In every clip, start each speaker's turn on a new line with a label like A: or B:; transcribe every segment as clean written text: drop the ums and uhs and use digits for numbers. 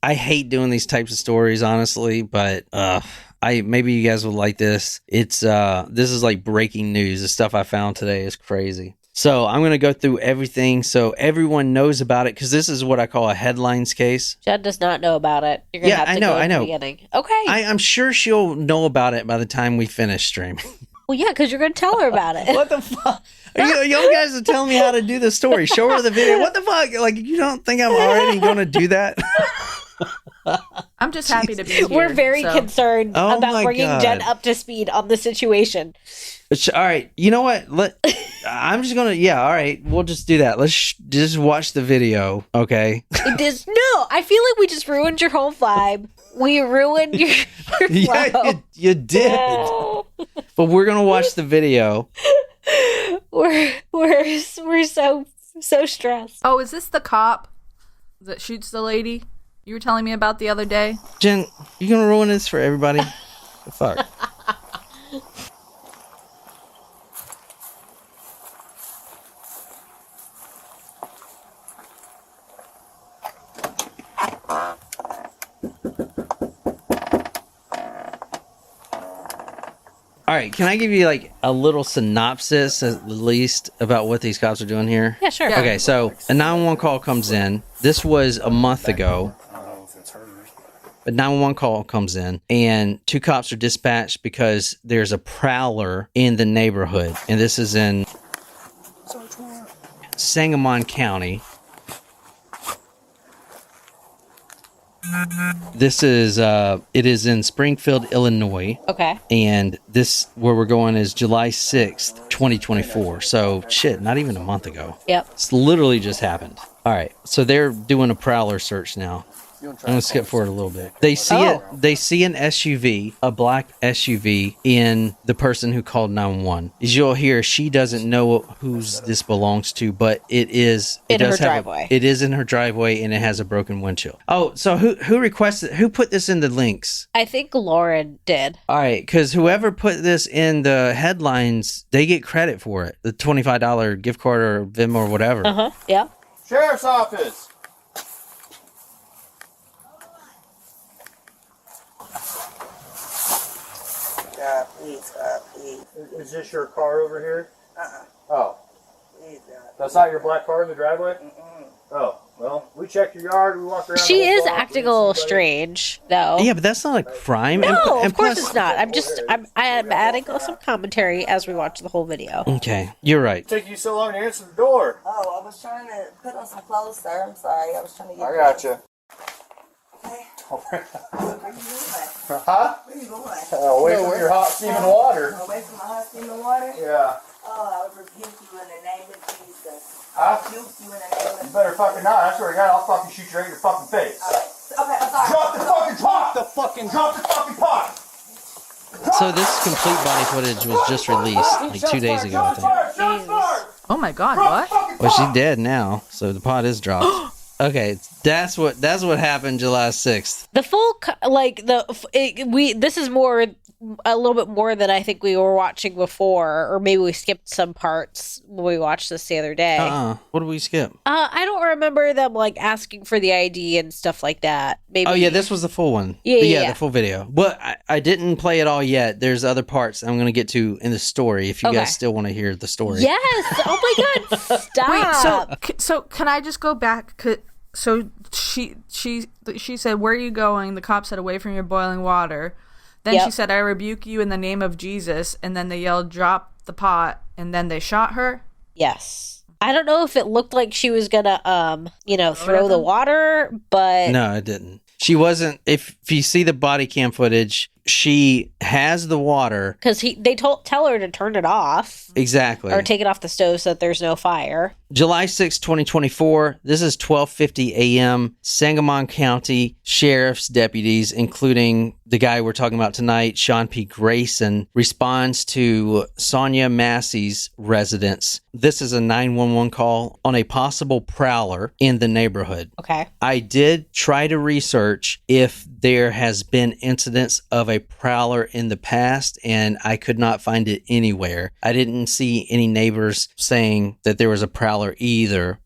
A: I hate doing these types of stories, honestly, but maybe you guys would like this. This is like breaking news. The stuff I found today is crazy. So I'm going to go through everything so everyone knows about it, because this is what I call a headlines case.
B: Jen does not know about it. You're going to have to go to the beginning. Okay.
A: I'm sure she'll know about it by the time we finish streaming.
B: Well, yeah, because you're going to tell her about it.
A: What the fuck? You guys are telling me how to do the story. Show her the video. What the fuck? Like, you don't think I'm already going to do do that?
C: I'm just happy to be here.
B: We're very concerned about bringing Jen up to speed on the situation.
A: All right. You know what? I'm just going to, all right. We'll just do that. Let's just watch the video, okay?
B: No, I feel like we just ruined your whole vibe. We ruined your flow.
A: Yeah, you did. But we're going to watch the video.
B: We're so stressed.
C: Oh, is this the cop that shoots the lady you were telling me about the other day?
A: Jen, you going to ruin this for everybody? The fuck? All right, can I give you like a little synopsis at least about what these cops are doing here?
B: Yeah, sure.
A: Okay, so a 911 call comes in. This was a month ago. A 911 call comes in, and 2 cops are dispatched because there's a prowler in the neighborhood. And this is in Sangamon County. This is it is in Springfield, Illinois.
B: Okay.
A: And this where we're going is July 6th, 2024. So shit, not even a month ago.
B: Yep.
A: It's literally just happened. All right. So they're doing a prowler search now. I'm gonna skip forward a little bit. They see it. They see an SUV, a black SUV, in the person who called 911. As you'll hear, she doesn't know whose this belongs to, but it is
B: in her driveway.
A: It is in her driveway, and it has a broken windshield. Oh, so who requested? Who put this in the links?
B: I think Lauren did.
A: All right, because whoever put this in the headlines, they get credit for it. The $25 gift card or Venmo or whatever.
B: Yeah.
D: Sheriff's Office.
E: God, please, God, please.
D: Is this your car over here? Oh.
E: Please, God.
D: That's not your black car in the driveway? Oh, well, we checked your yard, we walked around.
B: She is acting a little strange, though.
A: Yeah, but that's not a crime.
B: No, of course it's not. I am adding some commentary as we watch the whole video.
A: Okay, you're right.
D: It took you so long to answer the door.
E: Oh, I was trying to put on some clothes, sir. I'm sorry. I was trying to get...
D: I got you.
E: Okay. Where you going?
D: Huh?
E: Where you going?
D: Away from your hot steaming water.
E: Away from my hot steaming water?
D: Yeah.
E: Oh, I rebuke you in the name of Jesus.
D: Huh?
E: Rebuke you in the name of...
D: You better fucking not. I swear to God, I'll fucking shoot you right in your fucking face.
E: Okay, I'm sorry.
D: Drop the fucking pot! Drop the fucking pot!
A: So this complete body footage was just released like 2 days ago, I think.
C: Oh my god, what?
A: Well, she's dead now, so the pot is dropped. Okay, that's what happened July 6th.
B: The full this is more a little bit more than I think we were watching before, or maybe we skipped some parts when we watched this the other day.
A: What did we skip?
B: I don't remember them like asking for the ID and stuff like that. Maybe.
A: Oh yeah, this was the full one.
B: Yeah,
A: the full video. But I didn't play it all yet. There's other parts I'm going to get to in the story if you guys still want to hear the story.
B: Yes. Oh my god. Stop.
C: Wait. So can I just go back? So she said, "Where are you going?" The cop said, "Away from your boiling water." Then she said, "I rebuke you in the name of Jesus." And then they yelled, "Drop the pot." And then they shot her.
B: Yes. I don't know if it looked like she was gonna, throw the water, but
A: no, it didn't. She wasn't. If you see the body cam footage, she has the water
B: because they tell her to turn it off.
A: Exactly.
B: Or take it off the stove so that there's no fire.
A: July 6, 2024. This is 12:50 a.m. Sangamon County Sheriff's deputies, including the guy we're talking about tonight, Sean P. Grayson, responds to Sonya Massey's residence. This is a 911 call on a possible prowler in the neighborhood.
B: Okay.
A: I did try to research if there has been incidents of a prowler in the past, and I could not find it anywhere. I didn't see any neighbors saying that there was a prowler either,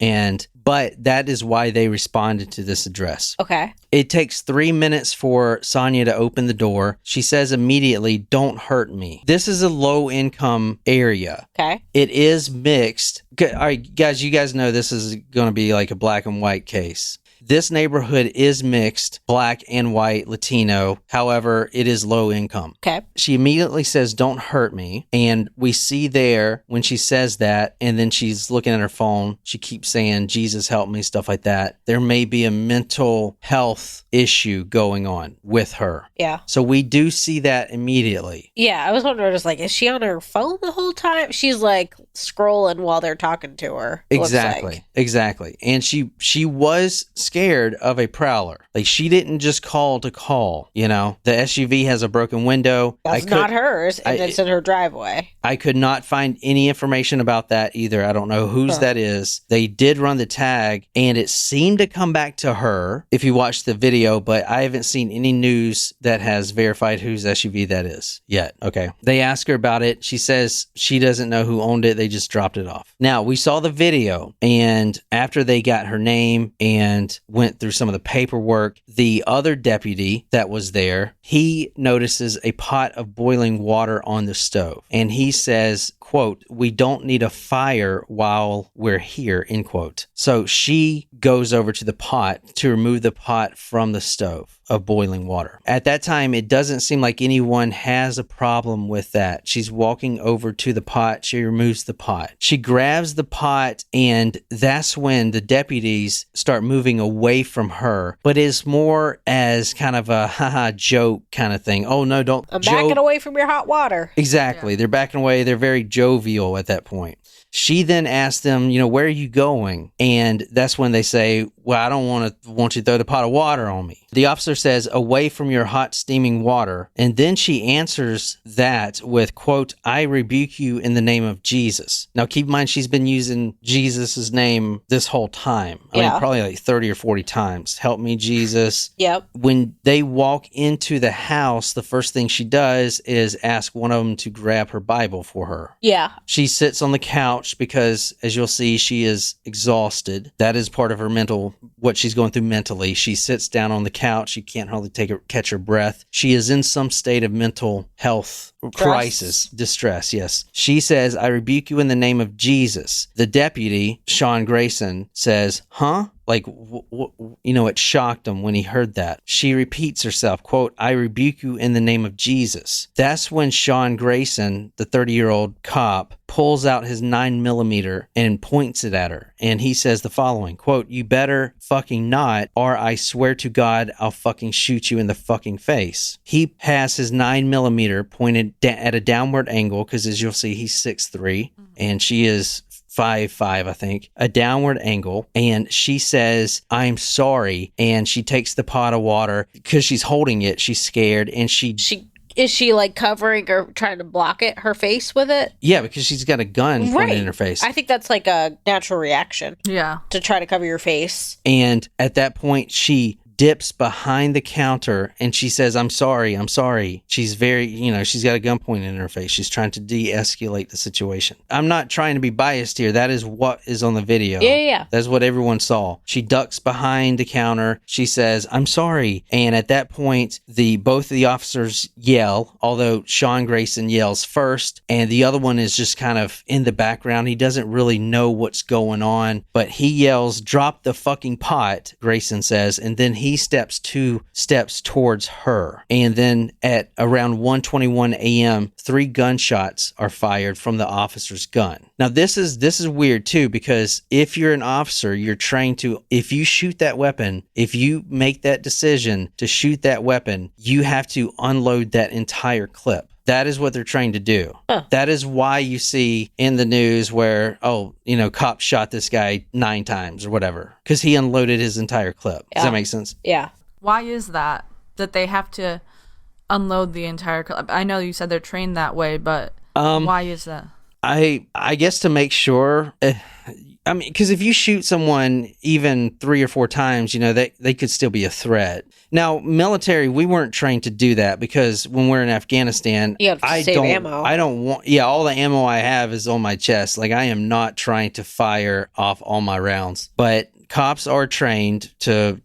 A: but that is why they responded to this address.
B: Okay.
A: It takes 3 minutes for Sonya to open the door. She says immediately, "Don't hurt me." This is a low-income area.
B: Okay.
A: It is mixed. All right, guys, you guys know this is going to be like a black and white case. This neighborhood is mixed, black and white, Latino. However, it is low income.
B: Okay.
A: She immediately says, "Don't hurt me." And we see there when she says that, and then she's looking at her phone, she keeps saying, "Jesus, help me," stuff like that. There may be a mental health issue going on with her.
B: Yeah.
A: So we do see that immediately.
B: Yeah, I was wondering, just like, is she on her phone the whole time? She's like scrolling while they're talking to her.
A: Exactly. And she was scared of a prowler. Like, she didn't just call to call, you know. The SUV has a broken window.
B: That's not hers, and it's in her driveway.
A: I could not find any information about that either. I don't know whose that is. They did run the tag, and it seemed to come back to her if you watch the video, but I haven't seen any news that has verified whose SUV that is yet. Okay. They ask her about it. She says she doesn't know who owned it. They just dropped it off. Now, we saw the video, and after they got her name and went through some of the paperwork, the other deputy that was there, he notices a pot of boiling water on the stove, and he says, quote, "We don't need a fire while we're here," end quote. So she goes over to the pot to remove the pot from the stove of boiling water. At that time, it doesn't seem like anyone has a problem with that. She's walking over to the pot. She removes the pot. She grabs the pot, and that's when the deputies start moving away from her. But it's more as kind of a haha joke kind of thing. "Oh no, don't."
B: I'm backing away from your hot water.
A: Exactly. Yeah. They're backing away. They're very jovial at that point. She then asks them, you know, "Where are you going?" And that's when they say, "Well, I don't want you to throw the pot of water on me." The officer says, "Away from your hot steaming water." And then she answers that with, quote, "I rebuke you in the name of Jesus." Now, keep in mind, she's been using Jesus's name this whole time. I mean, probably like 30 or 40 times. "Help me, Jesus."
B: Yep.
A: When they walk into the house, the first thing she does is ask one of them to grab her Bible for her.
B: Yeah.
A: She sits on the couch because, as you'll see, she is exhausted. That is part of her what she's going through mentally. She sits down on the couch. She can't hardly catch her breath. She is in some state of mental health distress, yes. She says, "I rebuke you in the name of Jesus." The deputy, Sean Grayson, says, "Huh?" Like, it shocked him when he heard that. She repeats herself, quote, "I rebuke you in the name of Jesus." That's when Sean Grayson, the 30-year-old cop, pulls out his 9mm and points it at her. And he says the following, quote, "You better fucking not, or I swear to God, I'll fucking shoot you in the fucking face." He has his 9mm pointed at a downward angle, because as you'll see, he's 6'3", and she is 5'5", I think, a downward angle. And she says, "I'm sorry." And she takes the pot of water because she's holding it. She's scared. And
B: is she like covering or trying to block her face with it?
A: Yeah, because she's got a gun pointed in her face.
B: I think that's like a natural reaction.
C: Yeah.
B: To try to cover your face.
A: And at that point, she dips behind the counter and she says, I'm sorry. She's very, she's got a gun pointed in her face. She's trying to de-escalate the situation. I'm not trying to be biased here. That is what is on the video.
B: Yeah.
A: That's what everyone saw. She ducks behind the counter. She says, I'm sorry. And at that point, both of the officers yell, although Sean Grayson yells first, and the other one is just kind of in the background. He doesn't really know what's going on, but he yells, "Drop the fucking pot," Grayson says, and then he steps 2 steps towards her. And then at around 1:21 a.m., 3 gunshots are fired from the officer's gun. Now, this is weird too, because if you're an officer, you're trained to, if you shoot that weapon, if you make that decision to shoot that weapon, you have to unload that entire clip. That is what they're trained to do. Huh. That is why you see in the news where, cops shot this guy 9 times or whatever, because he unloaded his entire clip. Yeah. Does that make sense?
B: Yeah.
C: Why is that they have to unload the entire clip? I know you said they're trained that way, but why is that?
A: I guess to make sure. Because if you shoot someone even 3 or 4 times, they could still be a threat. Now, military, we weren't trained to do that because when we're in Afghanistan,
B: You have to save ammo.
A: I don't want, all the ammo I have is on my chest. Like, I am not trying to fire off all my rounds. But cops are trained to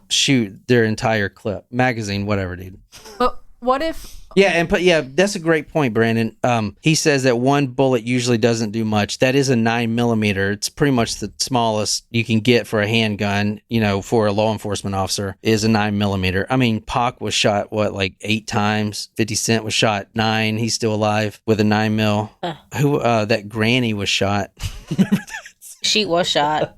A: shoot their entire clip, magazine, whatever, dude.
C: But what if...
A: That's a great point, Brandon. He says that one bullet usually doesn't do much. That is a 9mm. It's pretty much the smallest you can get for a handgun, for a law enforcement officer, is a 9mm. I mean, Pac was shot, like 8 times? 50 Cent was shot 9. He's still alive with a 9mm. That granny was shot.
B: She was shot.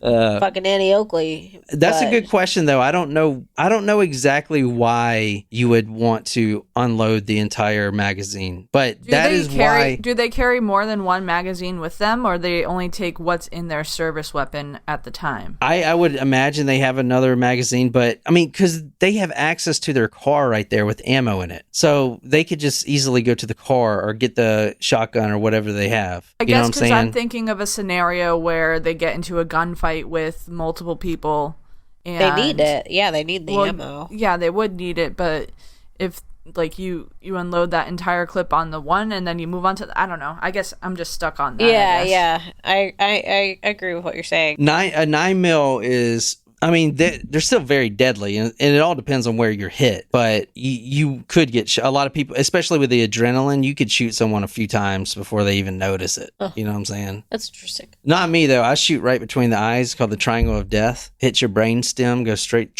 B: Fucking Annie Oakley.
A: That's a good question, though. I don't know exactly why you would want to unload the entire magazine, but why.
C: Do they carry more than one magazine with them, or they only take what's in their service weapon at the time?
A: I would imagine they have another magazine, but I mean, because they have access to their car right there with ammo in it, so they could just easily go to the car or get the shotgun or whatever they have.
C: I guess because I'm thinking of a scenario where they get into a gunfight with multiple people and
B: they need it. Yeah, they need the ammo.
C: Yeah, they would need it, but if like you unload that entire clip on the one and then you move on to I don't know. I guess I'm just stuck on that.
B: I agree with what you're saying.
A: A 9mm is, I mean, they're still very deadly, and it all depends on where you're hit. But you could get a lot of people, especially with the adrenaline, you could shoot someone a few times before they even notice it.
B: Oh,
A: you know what I'm saying?
B: That's interesting.
A: Not me, though. I shoot right between the eyes, called the triangle of death. Hit your brain stem, go straight,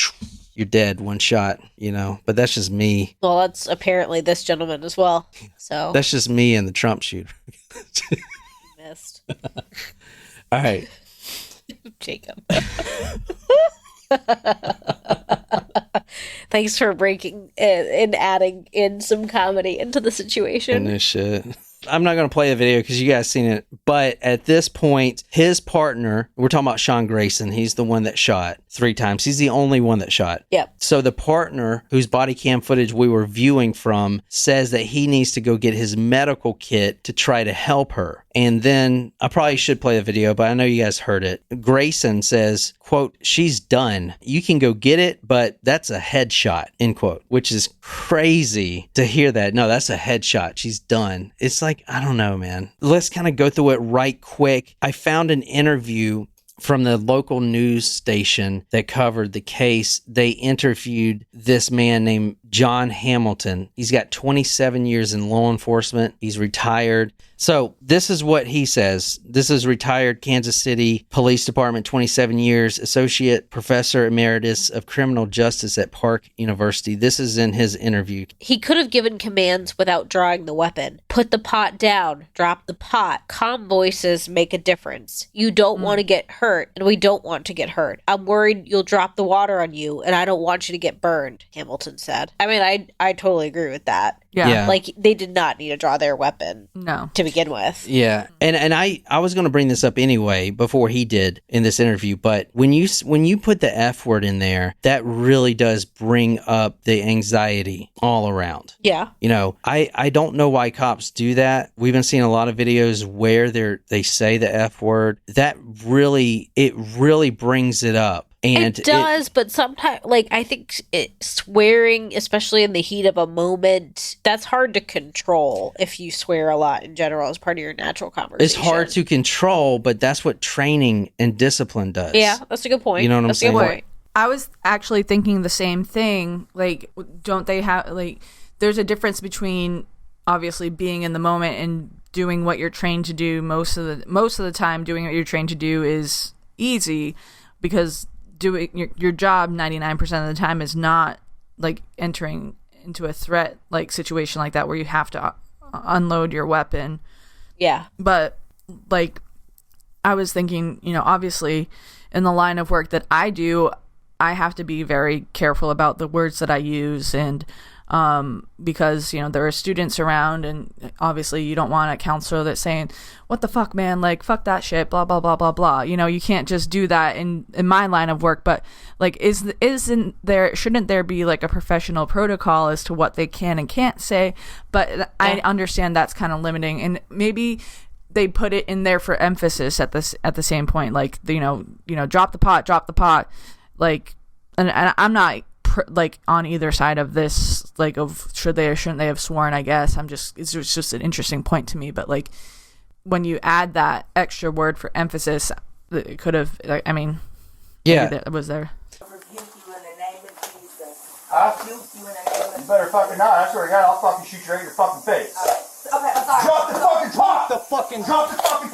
A: you're dead, one shot, But that's just me.
B: Well, that's apparently this gentleman as well. So
A: that's just me and the Trump shooter.
B: Missed.
A: All right.
B: Jacob. Thanks for breaking and adding in some comedy into the situation.
A: And this shit. I'm not going to play the video because you guys seen it. But at this point, his partner, we're talking about Sean Grayson. He's the one that shot 3 times. He's the only one that shot.
B: Yep.
A: So the partner whose body cam footage we were viewing from says that he needs to go get his medical kit to try to help her. And then I probably should play the video, but I know you guys heard it. Grayson says, quote, "She's done. You can go get it, but that's a headshot," end quote, which is crazy to hear that. No, that's a headshot. She's done. It's like, I don't know, man. Let's kind of go through it right quick. I found an interview from the local news station that covered the case. They interviewed this man named John Hamilton. He's got 27 years in law enforcement. He's retired. So this is what he says. This is retired Kansas City Police Department, 27 years, Associate Professor Emeritus of Criminal Justice at Park University. This is in his interview.
B: He could have given commands without drawing the weapon. Put the pot down. Drop the pot. Calm voices make a difference. You don't want to get hurt, and we don't want to get hurt. I'm worried you'll drop the water on you, and I don't want you to get burned, Hamilton said. I mean, I totally agree with that.
C: Yeah.
B: Like, they did not need to draw their weapon.
C: No.
B: To begin with.
A: Yeah. And I was going to bring this up anyway before he did in this interview, but when you put the F word in there, that really does bring up the anxiety all around.
B: Yeah.
A: I don't know why cops do that. We've been seeing a lot of videos where they say the F word. That really brings it up. And
B: it does, but sometimes, I think swearing, especially in the heat of a moment, that's hard to control if you swear a lot in general as part of your natural conversation.
A: It's hard to control, but that's what training and discipline does.
B: Yeah, that's a good point.
A: You know what I'm saying?
B: That's a good point.
C: I was actually thinking the same thing. Like, don't they have, there's a difference between obviously being in the moment and doing what you're trained to do. Most of the time, doing what you're trained to do is easy because doing your job 99% of the time is not entering into a threat situation like that where you have to unload your weapon.
B: Yeah.
C: But I was thinking, obviously in the line of work that I do, I have to be very careful about the words that I use and because there are students around and obviously you don't want a counselor that's saying, what the fuck, man, fuck that shit, blah blah blah blah blah. You can't just do that in my line of work. But shouldn't there be a professional protocol as to what they can and can't say? But yeah. I understand that's kind of limiting, and maybe they put it in there for emphasis at the same point, drop the pot, and I'm not like on either side of this, like of should they or shouldn't they have sworn. I guess it's just an interesting point to me. But like when you add that extra word for emphasis, it could have. I mean,
A: yeah,
C: that was there.
E: Rebuke you in the name of Jesus.
D: Huh?
E: Rebuke you in the name of
D: You better fucking not. I swear to God, I'll fucking shoot you right in your fucking face.
E: Okay, I'm sorry.
D: Drop the fucking pot! Drop the fucking pot! Drop the fucking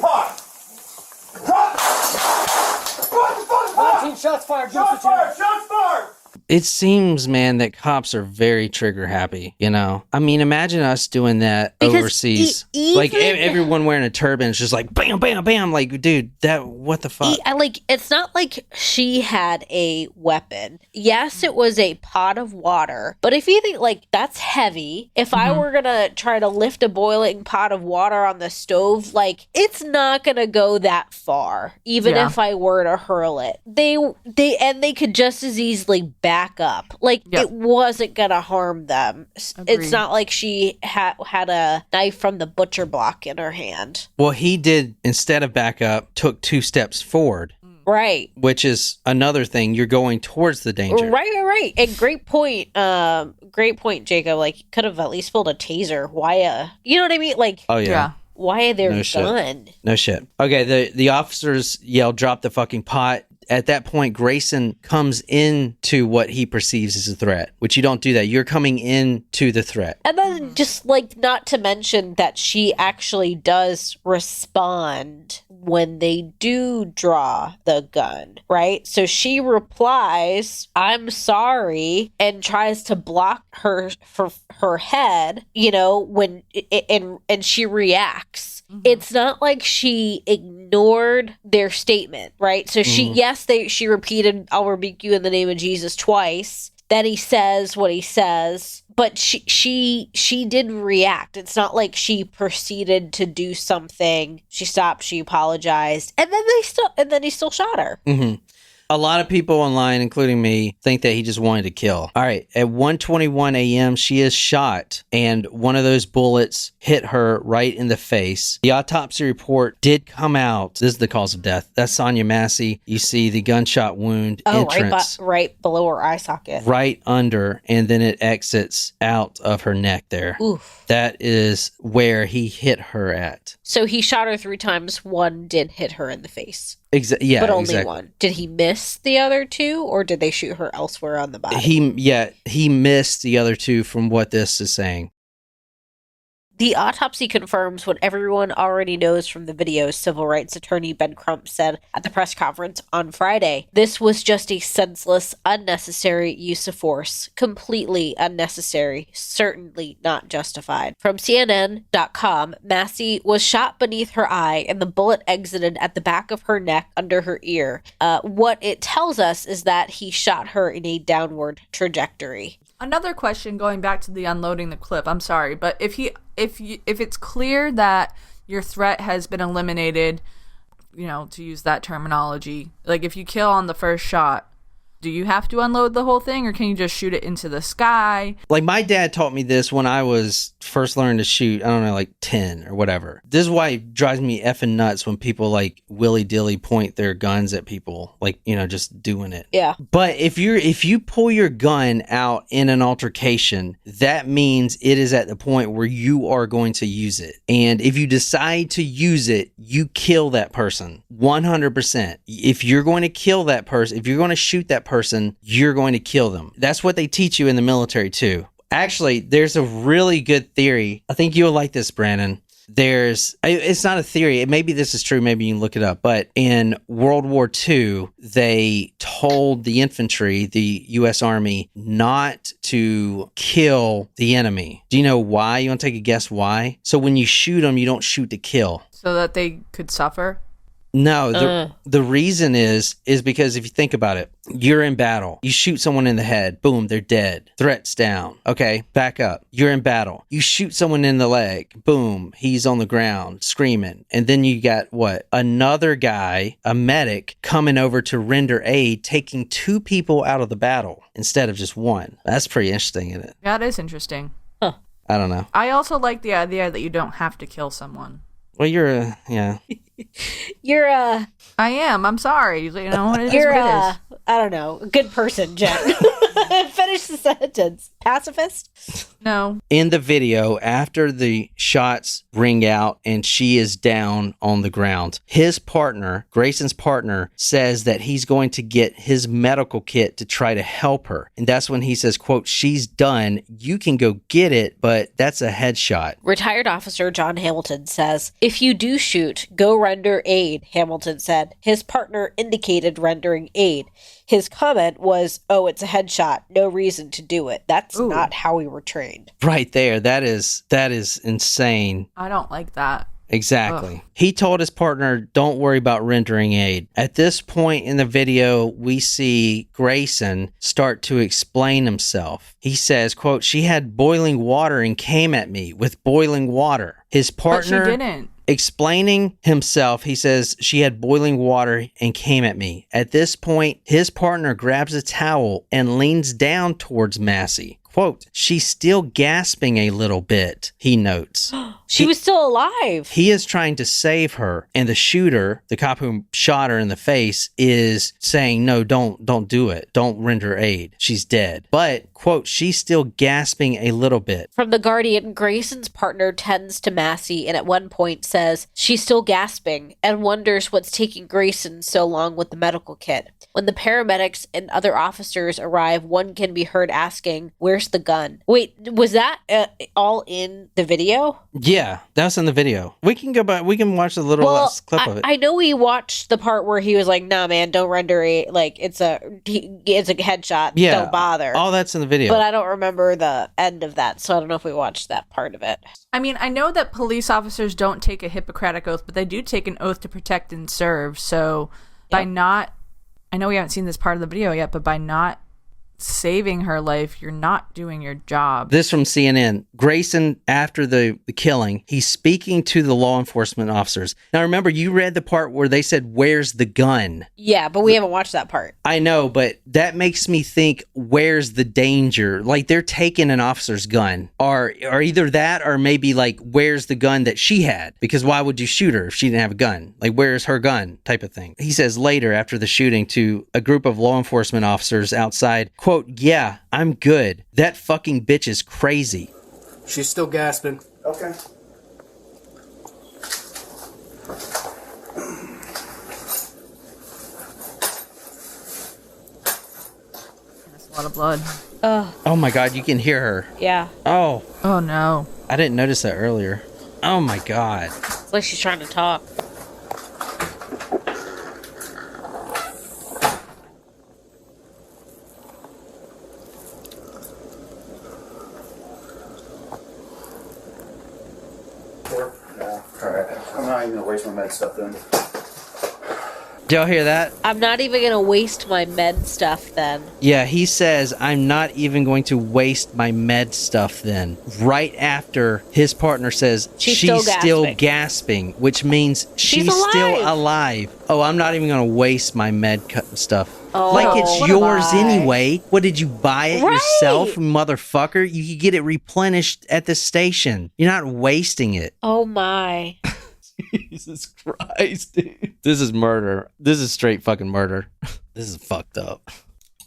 D: pot!
F: 19 shots fired.
D: Shots fired! Shots fired!
A: It seems, man, that cops are very trigger happy, you know? I mean, imagine us doing that
B: Because
A: overseas. Like, everyone wearing a turban is just like, bam, bam, bam. Like, dude, what the fuck?
B: It's not like she had a weapon. Yes, it was a pot of water. But if you think, like, that's heavy. If I were going to try to lift a boiling pot of water on the stove, like, it's not going to go that far. Even if I were to hurl it. They could just as easily back up. Like, it wasn't gonna harm them.
C: Agreed.
B: It's not like she had a knife from the butcher block in her hand.
A: Well, he did, instead of back up, took 2 steps forward.
B: Right.
A: Which is another thing. You're going towards the danger.
B: Right. And great point, Jacob. Like, could have at least pulled a taser. Why, you know what I mean? Like,
A: Oh, yeah.
B: why are they
A: No shit.
B: gun?
A: No shit. Okay, the officers yell, drop the fucking pot. At that point, Grayson comes into what he perceives as a threat, which you don't do that. You're coming into the threat.
B: And then just, like, not to mention that she actually does respond when they do draw the gun, right? So she replies, I'm sorry, and tries to block her for her head, you know, when and she reacts. It's not like she ignored their statement, right? So she repeated, I'll rebuke you in the name of Jesus twice. Then he says what he says, but she did react. It's not like she proceeded to do something. She stopped, she apologized, and then he still shot her.
A: Mm-hmm. A lot of people online, including me, think that he just wanted to kill. All right, at 1:21 a.m., she is shot, and one of those bullets hit her right in the face. The autopsy report did come out. This is the cause of death. That's Sonya Massey. You see the gunshot wound entrance.
B: Right below her eye socket.
A: Right under, and then it exits out of her neck there.
B: Oof.
A: That is where he hit her at.
B: So he shot her 3 times. 1 did hit her in the face.
A: Yeah,
B: but only
A: exactly.
B: 1. Did he miss the other 2, or did they shoot her elsewhere on the body?
A: He missed the other 2 from what this is saying.
B: The autopsy confirms what everyone already knows from the video, civil rights attorney Ben Crump said at the press conference on Friday. This was just a senseless, unnecessary use of force. Completely unnecessary. Certainly not justified. From CNN.com, Massey was shot beneath her eye and the bullet exited at the back of her neck under her ear. What it tells us is that he shot her in a downward trajectory.
C: Another question going back to the unloading the clip. I'm sorry, but if it's clear that your threat has been eliminated, you know, to use that terminology, like if you kill on the first shot, do you have to unload the whole thing, or can you just shoot it into the sky?
A: Like, my dad taught me this when I was first learning to shoot, I don't know, like 10 or whatever. This is why it drives me effing nuts when people, like, willy-dilly point their guns at people, like, you know, just doing it.
B: Yeah.
A: But if you pull your gun out in an altercation, that means it is at the point where you are going to use it. And if you decide to use it, you kill that person 100%. If you're going to kill that person, if you're going to shoot that person, you're going to kill them. That's what they teach you in the military too. Actually, there's a really good theory. I think you'll like this, Brandon. It's not a theory. Maybe this is true. Maybe you can look it up. But in World War II, they told the infantry, the U.S. Army, not to kill the enemy. Do you know why? You want to take a guess why? So when you shoot them, you don't shoot to kill.
C: So that they could suffer?
A: No, the reason is because if you think about it, you're in battle. You shoot someone in the head. Boom, they're dead. Threats down. Okay, back up. You're in battle. You shoot someone in the leg. Boom, he's on the ground screaming. And then you got what? Another guy, a medic, coming over to render aid, taking 2 people out of the battle instead of just 1. That's pretty interesting, isn't it?
C: Yeah, it is interesting.
A: I don't know.
C: I also like the idea that you don't have to kill someone.
A: Well, yeah.
B: You're
C: I am. I'm sorry. You know, it is
B: you're
C: what it is.
B: I don't know, a good person, Jen. Finish the sentence. Pacifist?
C: No.
A: In the video, after the shots ring out and she is down on the ground, his partner, Grayson's partner, says that he's going to get his medical kit to try to help her. And that's when he says, quote, "She's done. You can go get it, but that's a headshot."
B: Retired officer John Hamilton says, "If you do shoot, go render aid," Hamilton said. His partner indicated rendering aid. His comment was, "Oh, it's a headshot. No reason to do it." That's not how we were trained.
A: Right there. That is insane.
C: I don't like that.
A: Exactly.
C: Ugh.
A: He told his partner, "Don't worry about rendering aid." At this point in the video, we see Grayson start to explain himself. He says, quote, "She had boiling water and came at me with boiling water." His partner...
C: But she didn't.
A: Explaining himself, he says, "She had boiling water and came at me." At this point, his partner grabs a towel and leans down towards Massey. Quote, "She's still gasping a little bit," he notes.
B: She was still alive.
A: He is trying to save her, and the shooter, the cop who shot her in the face, is saying, "No, don't do it. Don't render aid. She's dead." But, quote, "She's still gasping a little bit."
B: From The Guardian, Grayson's partner tends to Massey and at one point says she's still gasping and wonders what's taking Grayson so long with the medical kit. When the paramedics and other officers arrive, one can be heard asking, "Where's the gun?" Wait, was that all in the video?
A: Yeah, that's in the video. We can go back. We can watch a little less clip of it.
B: I know we watched the part where he was like, "Nah, man, don't render it. Like, it's a headshot.
A: Yeah,
B: don't bother."
A: all that's in the video.
B: But I don't remember the end of that, so I don't know if we watched that part of it.
C: I mean, I know that police officers don't take a Hippocratic oath, but they do take an oath to protect and serve. So by not, I know we haven't seen this part of the video yet, but by not saving her life, you're not doing your job.
A: This from CNN. Grayson, after the killing, he's speaking to the law enforcement officers. Now, remember, you read the part where they said, "Where's the gun?"
B: Yeah, but we haven't watched that part.
A: I know, but that makes me think, where's the danger? Like, they're taking an officer's gun. Or either that, or maybe, like, where's the gun that she had? Because why would you shoot her if she didn't have a gun? Like, where's her gun? Type of thing. He says later, after the shooting, to a group of law enforcement officers outside, quote, "Yeah, I'm good. That fucking bitch is crazy."
F: She's still gasping.
D: Okay.
C: That's a lot of blood.
A: Oh my God, you can hear her.
B: Yeah.
A: Oh,
C: Oh no.
A: I didn't notice that earlier. Oh my God.
B: It's like she's trying to talk.
D: Yeah. Alright. I'm not even gonna waste my med stuff then.
A: Did y'all hear that?
B: I'm not even going to waste my med stuff then.
A: Yeah, he says, "I'm not even going to waste my med stuff then." Right after his partner says,
B: She's
A: still
B: still
A: gasping, which means she's
B: alive.
A: still alive. "Oh, I'm not even going to waste my med stuff."
B: Oh,
A: like it's
B: what
A: yours
B: am I?
A: anyway. What, did you buy it
B: Right.
A: yourself, motherfucker? You could get it replenished at the station. You're not wasting it.
B: Oh my.
A: Jesus Christ, dude. This is murder. This is straight fucking murder. This is fucked up.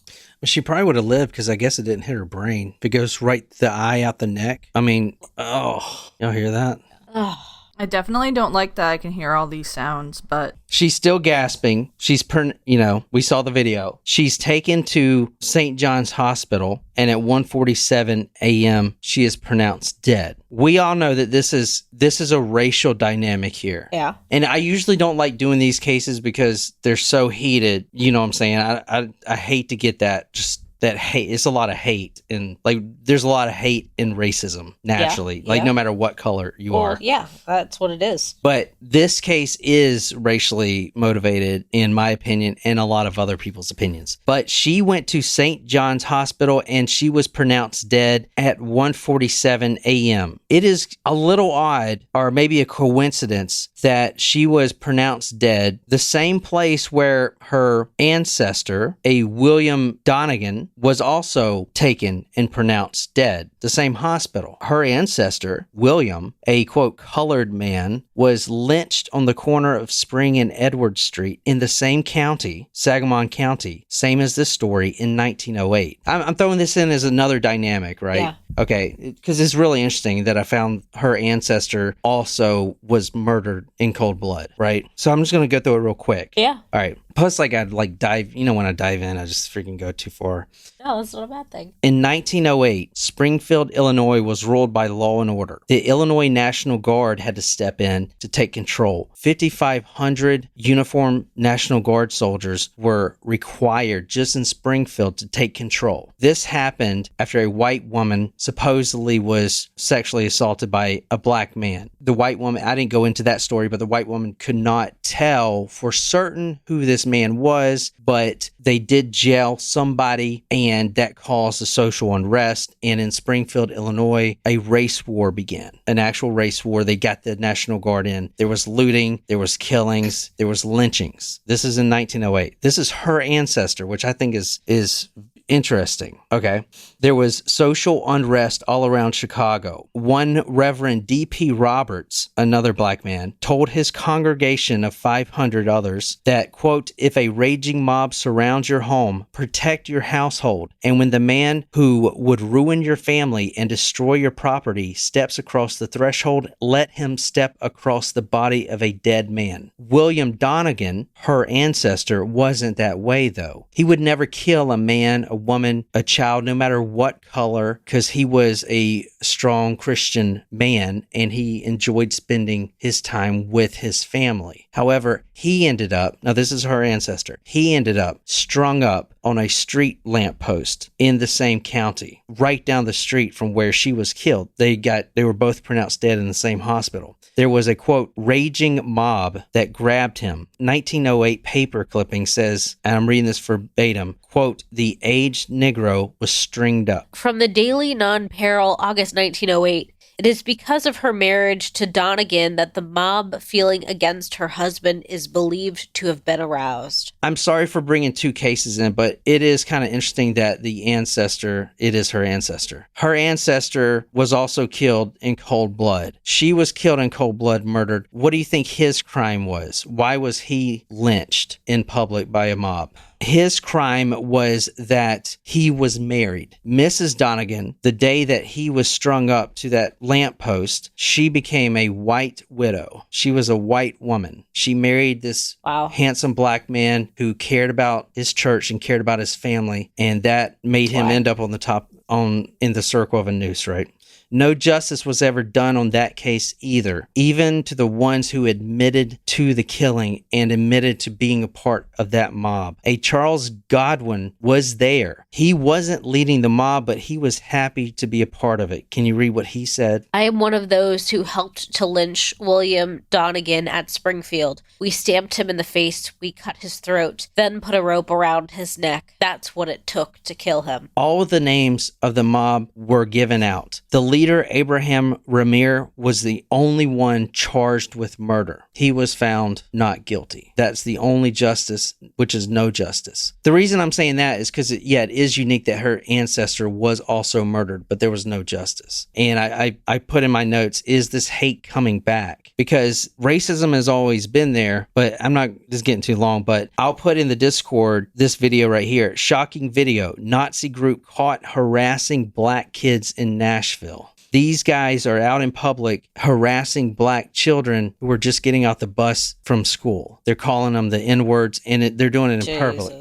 A: Well, she probably would have lived because I guess it didn't hit her brain. If it goes right the eye out the neck. I mean, oh, y'all hear that?
B: Oh.
C: I definitely don't like that I can hear all these sounds, but
A: She's still gasping. We saw the video. She's taken to St. John's Hospital, and at 1:47 a.m., she is pronounced dead. We all know that this is a racial dynamic here.
B: Yeah.
A: And I usually don't like doing these cases because they're so heated. You know what I'm saying? I hate to get that, just that hate. It's a lot of hate, and like there's a lot of hate in racism naturally, like no matter what color you are.
B: Yeah, that's what it is.
A: But this case is racially motivated, in my opinion, and a lot of other people's opinions. But she went to St. John's Hospital and she was pronounced dead at 1:47 a.m. It is a little odd, or maybe a coincidence, that she was pronounced dead the same place where her ancestor, a William Donegan, was also taken and pronounced dead. The same hospital. Her ancestor, William, a quote, colored man, was lynched on the corner of Spring and Edward Street in the same county, Sangamon County, same as this story, in 1908. I'm throwing this in as another dynamic, right?
B: Yeah.
A: Okay, because it's really interesting that I found her ancestor also was murdered in cold blood, right? So I'm just going to go through it real quick.
B: Yeah.
A: All right. Plus, like, I'd like dive, when I dive in, I just freaking go too far.
B: No, that's not a bad thing.
A: In 1908, Springfield, Illinois was ruled by law and order. The Illinois National Guard had to step in to take control. 5,500 uniformed National Guard soldiers were required just in Springfield to take control. This happened after a white woman supposedly was sexually assaulted by a black man. The white woman, I didn't go into that story, but the white woman could not tell for certain who this man was, but they did jail somebody, and that caused a social unrest. And in Springfield, Illinois, a race war began. An actual race war. They got the National Guard in. There was looting, there was killings, there was lynchings. This is in 1908. This is her ancestor, which I think is interesting. Okay. There was social unrest all around Chicago. One Reverend D.P. Roberts, another black man, told his congregation of 500 others that, quote, if a raging mob surrounds your home, protect your household. And when the man who would ruin your family and destroy your property steps across the threshold, let him step across the body of a dead man. William Donegan, her ancestor, wasn't that way, though. He would never kill a man, a woman, a child, no matter what color, because he was a strong Christian man and he enjoyed spending his time with his family. However, he ended up, now this is her ancestor, he ended up strung up on a street lamppost in the same county, right down the street from where she was killed. They were both pronounced dead in the same hospital. There was a, quote, raging mob that grabbed him. 1908 paper clipping says, and I'm reading this verbatim, quote, the aged Negro was stringed up.
B: From the Daily Non-Peril, August 1908, it is because of her marriage to Donegan that the mob feeling against her husband is believed to have been aroused.
A: I'm sorry for bringing two cases in, but it is kind of interesting that it is her ancestor. Her ancestor was also killed in cold blood. She was killed in cold blood, murdered. What do you think his crime was? Why was he lynched in public by a mob? His crime was that he was married. Mrs. Donegan, the day that he was strung up to that lamppost, she became a white widow. She was a white woman. She married this handsome black man who cared about his church and cared about his family, and that made him end up on the top in the circle of a noose, right? No justice was ever done on that case either, even to the ones who admitted to the killing and admitted to being a part of that mob. A Charles Godwin was there. He wasn't leading the mob, but he was happy to be a part of it. Can you read what he said?
B: I am one of those who helped to lynch William Donegan at Springfield. We stamped him in the face, we cut his throat, then put a rope around his neck. That's what it took to kill him.
A: All of the names of the mob were given out. The leader, Abraham Ramir, was the only one charged with murder. He was found not guilty. That's the only justice, which is no justice. The reason I'm saying that is because, it is unique that her ancestor was also murdered, but there was no justice. And I put in my notes, is this hate coming back? Because racism has always been there, but I'm not just getting too long, but I'll put in the Discord this video right here. Shocking video. Nazi group caught harassing black kids in Nashville. These guys are out in public harassing black children who are just getting out the bus from school. They're calling them the N-words, and they're doing it in public.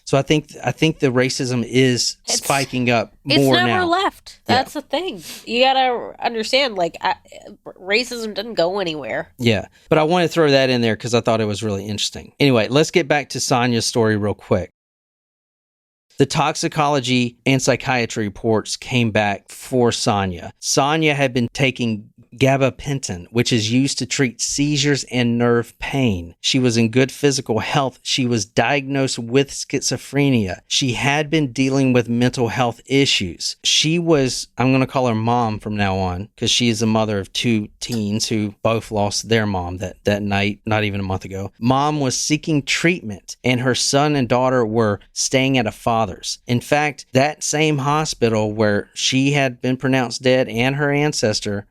A: So I think the racism is spiking up more now.
B: It's never left. That's the thing. You gotta understand, racism didn't go anywhere.
A: Yeah, but I want to throw that in there because I thought it was really interesting. Anyway, let's get back to Sonya's story real quick. The toxicology and psychiatry reports came back for Sonya. Sonya had been taking gabapentin, which is used to treat seizures and nerve pain. She was in good physical health. She was diagnosed with schizophrenia. She had been dealing with mental health issues. She was, I'm going to call her mom from now on, because she is the mother of 2 teens who both lost their mom that night, not even a month ago. Mom was seeking treatment, and her son and daughter were staying at a father's. In fact, that same hospital where she had been pronounced dead and her ancestor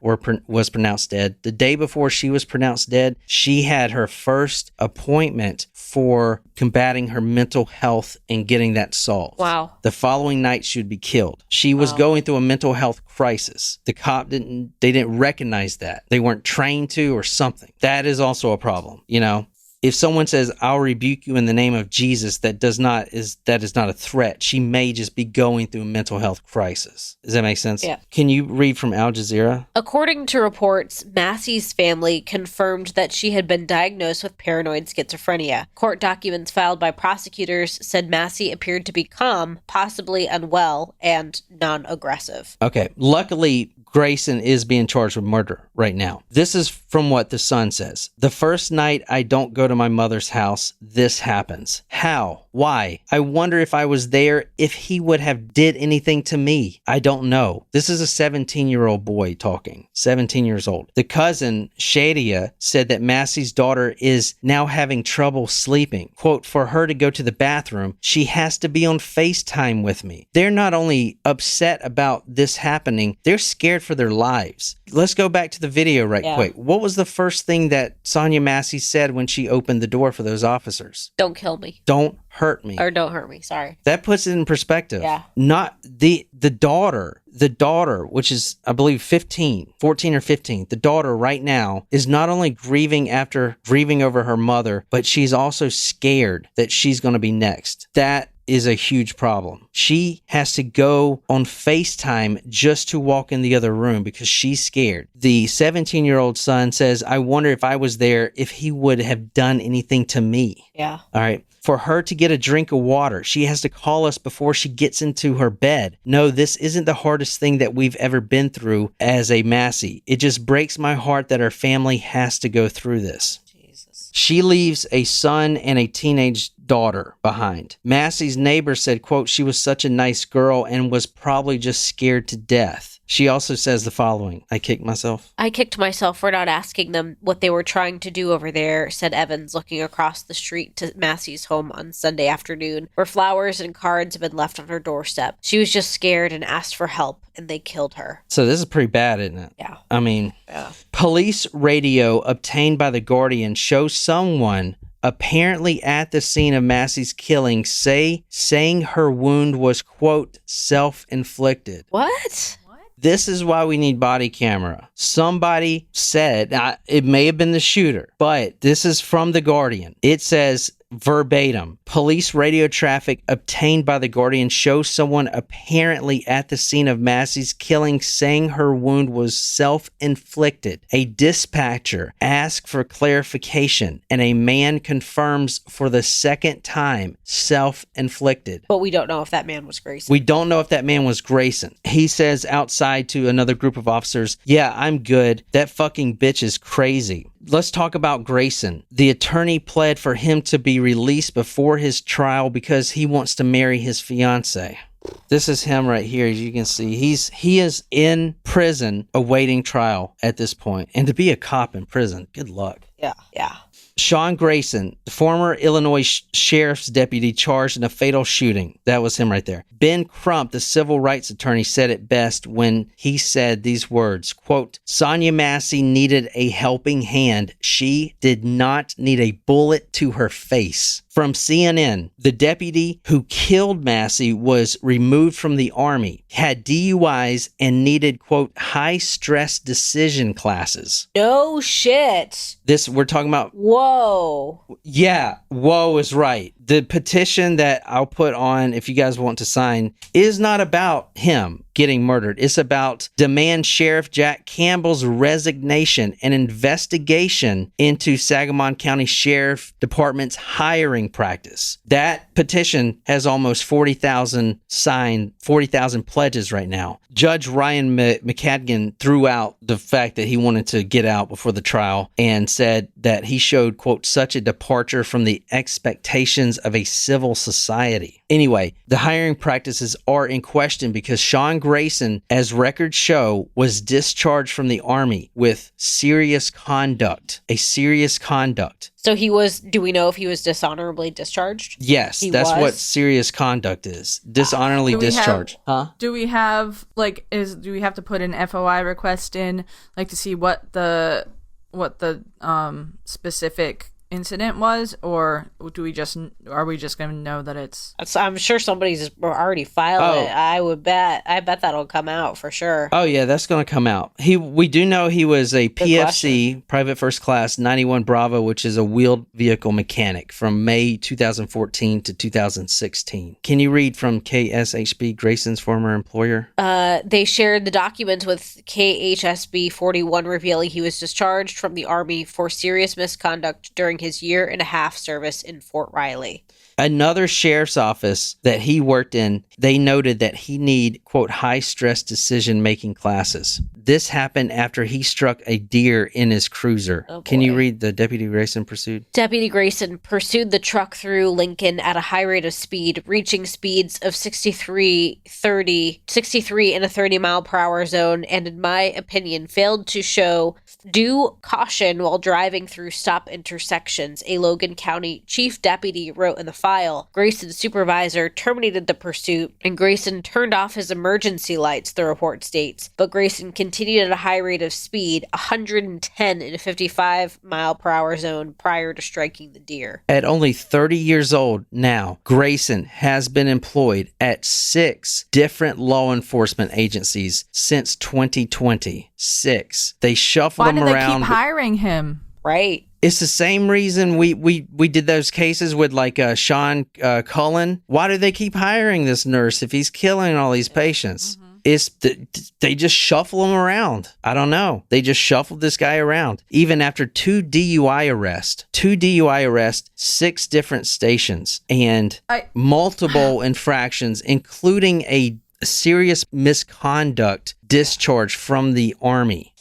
A: was pronounced dead, the day before she was pronounced dead, she had her first appointment for combating her mental health and getting that solved.
B: Wow.
A: The following night, she would be killed. She was going through a mental health crisis. The cop didn't recognize that. They weren't trained to or something. That is also a problem, you know? If someone says, I'll rebuke you in the name of Jesus, that is not a threat. She may just be going through a mental health crisis. Does that make sense?
B: Yeah.
A: Can you read from Al Jazeera?
B: According to reports, Massey's family confirmed that she had been diagnosed with paranoid schizophrenia. Court documents filed by prosecutors said Massey appeared to be calm, possibly unwell, and non-aggressive.
A: Okay. Luckily, Grayson is being charged with murder right now. This is from what the Sun says. The first night I don't go to my mother's house, this happens. How? Why? I wonder if I was there, if he would have did anything to me. I don't know. This is a 17-year-old boy talking. 17 years old. The cousin, Shadia, said that Massey's daughter is now having trouble sleeping. Quote, for her to go to the bathroom, she has to be on FaceTime with me. They're not only upset about this happening, they're scared for their lives. Let's go back to the video quick. What was the first thing that Sonya Massey said when she opened the door for those officers?
B: Don't kill me.
A: Don't hurt me.
B: Or don't hurt me, sorry.
A: That puts it in perspective.
B: Yeah.
A: Not the daughter, which is, I believe, 14 or 15. The daughter right now is not only grieving over her mother, but she's also scared that she's going to be next. That is a huge problem. She has to go on FaceTime just to walk in the other room because she's scared. The 17-year-old son says, I wonder if I was there, if he would have done anything to me.
B: Yeah.
A: All right. For her to get a drink of water, she has to call us before she gets into her bed. No, this isn't the hardest thing that we've ever been through as a Massey. It just breaks my heart that her family has to go through this.
B: Jesus.
A: She leaves a son and a teenage daughter behind. Massey's neighbor said, quote, she was such a nice girl and was probably just scared to death. She also says the following, I kicked myself
B: for not asking them what they were trying to do over there, said Evans, looking across the street to Massey's home on Sunday afternoon, where flowers and cards had been left on her doorstep. She was just scared and asked for help, and they killed her.
A: So this is pretty bad, isn't it?
B: Yeah.
A: I mean, police radio obtained by The Guardian shows someone apparently at the scene of Massey's killing saying her wound was, quote, self-inflicted.
B: What?
A: This is why we need body camera. Somebody said, it may have been the shooter, but this is from The Guardian. It says verbatim, police radio traffic obtained by The Guardian shows someone apparently at the scene of Massey's killing saying her wound was self-inflicted. A dispatcher asked for clarification, and a man confirms for the second time, self-inflicted.
B: But we don't know if that man was Grayson.
A: We don't know if that man was Grayson. He says outside to another group of officers, yeah, I'm good. That fucking bitch is crazy. Let's talk about Grayson. The attorney pled for him to be released before his trial because he wants to marry his fiancée. This is him right here, as you can see. He is in prison awaiting trial at this point. And to be a cop in prison, good luck.
B: Yeah.
A: Sean Grayson, the former Illinois sheriff's deputy charged in a fatal shooting. That was him right there. Ben Crump, the civil rights attorney, said it best when he said these words, quote, Sonya Massey needed a helping hand. She did not need a bullet to her face. From CNN, the deputy who killed Massey was removed from the Army, had DUIs, and needed, quote, high-stress decision classes.
B: No shit.
A: We're talking about...
B: Whoa.
A: Yeah, whoa is right. The petition that I'll put on, if you guys want to sign, is not about him getting murdered. It's about demand Sheriff Jack Campbell's resignation and investigation into Sangamon County Sheriff Department's hiring practice. That petition has almost 40,000 signed, 40,000 pledges right now. Judge Ryan McCadgan threw out the fact that he wanted to get out before the trial and said that he showed, quote, such a departure from the expectations of a civil society. Anyway, the hiring practices are in question because Sean Grayson, as records show, was discharged from the Army with serious conduct. A serious conduct.
B: So he was, do we know if he was dishonorably discharged?
A: Yes, that's what serious conduct is. Dishonorably discharged.
C: Do we have, like, do we have to put an FOI request in, like, to see what the specific incident was, or are we just going to know that it's...
B: I'm sure somebody's already filed it. I bet that'll come out for sure.
A: Oh yeah, that's going to come out. We do know he was a PFC, Private First Class 91 Bravo, which is a wheeled vehicle mechanic from May 2014 to 2016. Can you read from KSHB, Grayson's former employer?
B: They shared the documents with KHSB 41 revealing he was discharged from the Army for serious misconduct during his 1.5-year service in Fort Riley.
A: Another sheriff's office that he worked in, they noted that he need, quote, high-stress decision-making classes. This happened after he struck a deer in his cruiser.
B: Oh,
A: Can you read the Deputy Grayson pursued?
B: Deputy Grayson pursued the truck through Lincoln at a high rate of speed, reaching speeds of 63 in a 30-mile-per-hour zone, and in my opinion, failed to show due caution while driving through stop intersections, a Logan County chief deputy wrote in the file. Grayson's supervisor terminated the pursuit, and Grayson turned off his emergency lights, the report states. But Grayson continued at a high rate of speed, 110 in a 55-mile-per-hour zone prior to striking the deer.
A: At only 30 years old now, Grayson has been employed at 6 different law enforcement agencies since 2020. 6. They shuffle him around.
C: Why do they keep hiring him?
B: Right.
A: It's the same reason we did those cases with like Sean Cullen. Why do they keep hiring this nurse if he's killing all these patients? Mm-hmm. They just shuffle him around. I don't know. They just shuffled this guy around. Even after 2 DUI arrests, 6 different stations, and multiple infractions, including a serious misconduct discharge from the Army.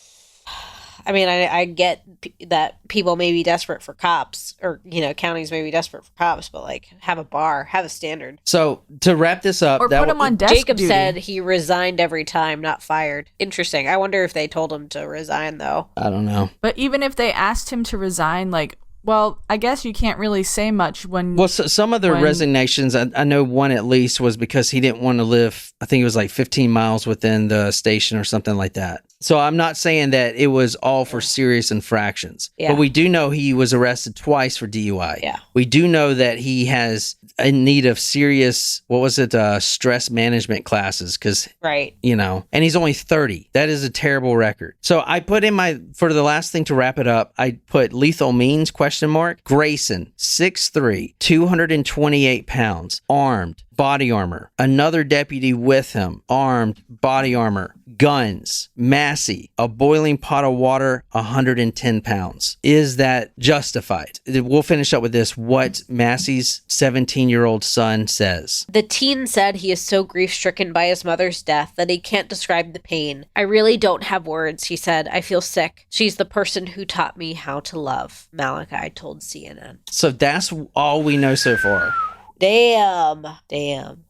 B: I mean, I get that people may be desperate for cops, or, counties may be desperate for cops, but, like, have a bar, have a standard.
A: So, to wrap this up...
C: Or put him on desk
B: Jacob
C: duty.
B: said he resigned every time, not fired. Interesting. I wonder if they told him to resign, though.
A: I don't know.
C: But even if they asked him to resign, like... Well, I guess you can't really say much when...
A: Well, some of the resignations, I know one at least, was because he didn't want to live, I think it was like 15 miles within the station or something like that. So I'm not saying that it was all for serious infractions. Yeah. But we do know he was arrested twice for DUI.
B: Yeah.
A: We do know that he has in need of serious, stress management classes. Because,
B: right.
A: And he's only 30. That is a terrible record. So I put in for the last thing to wrap it up, I put lethal means, ? Grayson, 6'3", 228 pounds, armed, body armor. Another deputy with him, armed, body armor, guns. Massey, a boiling pot of water, 110 pounds. Is that justified? We'll finish up with this. What Massey's 17-year-old son says.
B: The teen said he is so grief-stricken by his mother's death that he can't describe the pain. I really don't have words, he said. I feel sick. She's the person who taught me how to love, Malachi told CNN.
A: So that's all we know so far.
B: Damn.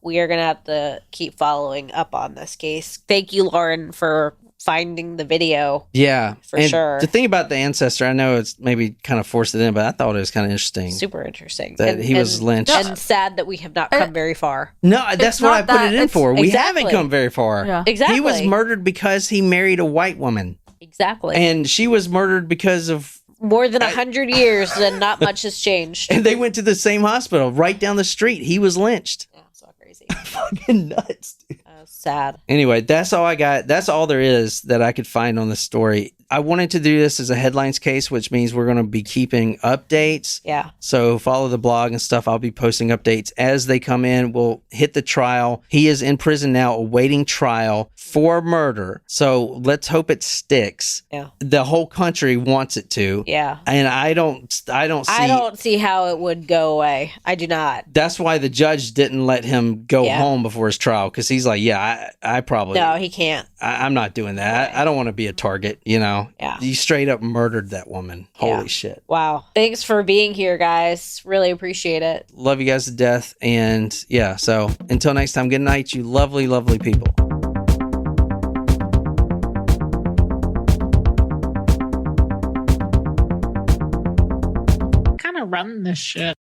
B: We are going to have to keep following up on this case. Thank you, Lauren, for finding the video.
A: Yeah.
B: For sure.
A: The thing about the ancestor, I know it's maybe kind of forced it in, but I thought it was kind of interesting.
B: Super interesting.
A: That he was lynched.
B: And sad that we have not come very far.
A: No, that's what I put it in for. We
B: Exactly.
A: haven't come very far.
C: Yeah.
B: Exactly.
A: He was murdered because he married a white woman.
B: Exactly.
A: And she was murdered because of...
B: More than 100 years, and not much has changed.
A: And they went to the same hospital right down the street. He was lynched.
B: Yeah, it's all crazy.
A: Fucking nuts, dude.
B: Sad.
A: Anyway, that's all I got. That's all there is that I could find on this story. I wanted to do this as a headlines case, which means we're going to be keeping updates.
B: Yeah.
A: So follow the blog and stuff. I'll be posting updates as they come in. We'll hit the trial. He is in prison now awaiting trial for murder. So let's hope it sticks.
B: Yeah.
A: The whole country wants it to.
B: Yeah.
A: And I don't
B: see how it would go away. I do not.
A: That's why the judge didn't let him go home before his trial, because he's like, I probably...
B: No, he can't.
A: I'm not doing that. I don't want to be a target, you know?
B: Yeah.
A: You straight up murdered that woman. Holy shit.
B: Wow. Thanks for being here, guys. Really appreciate it.
A: Love you guys to death. And yeah, so until next time, good night, you lovely, lovely people.
G: Kind of run this shit.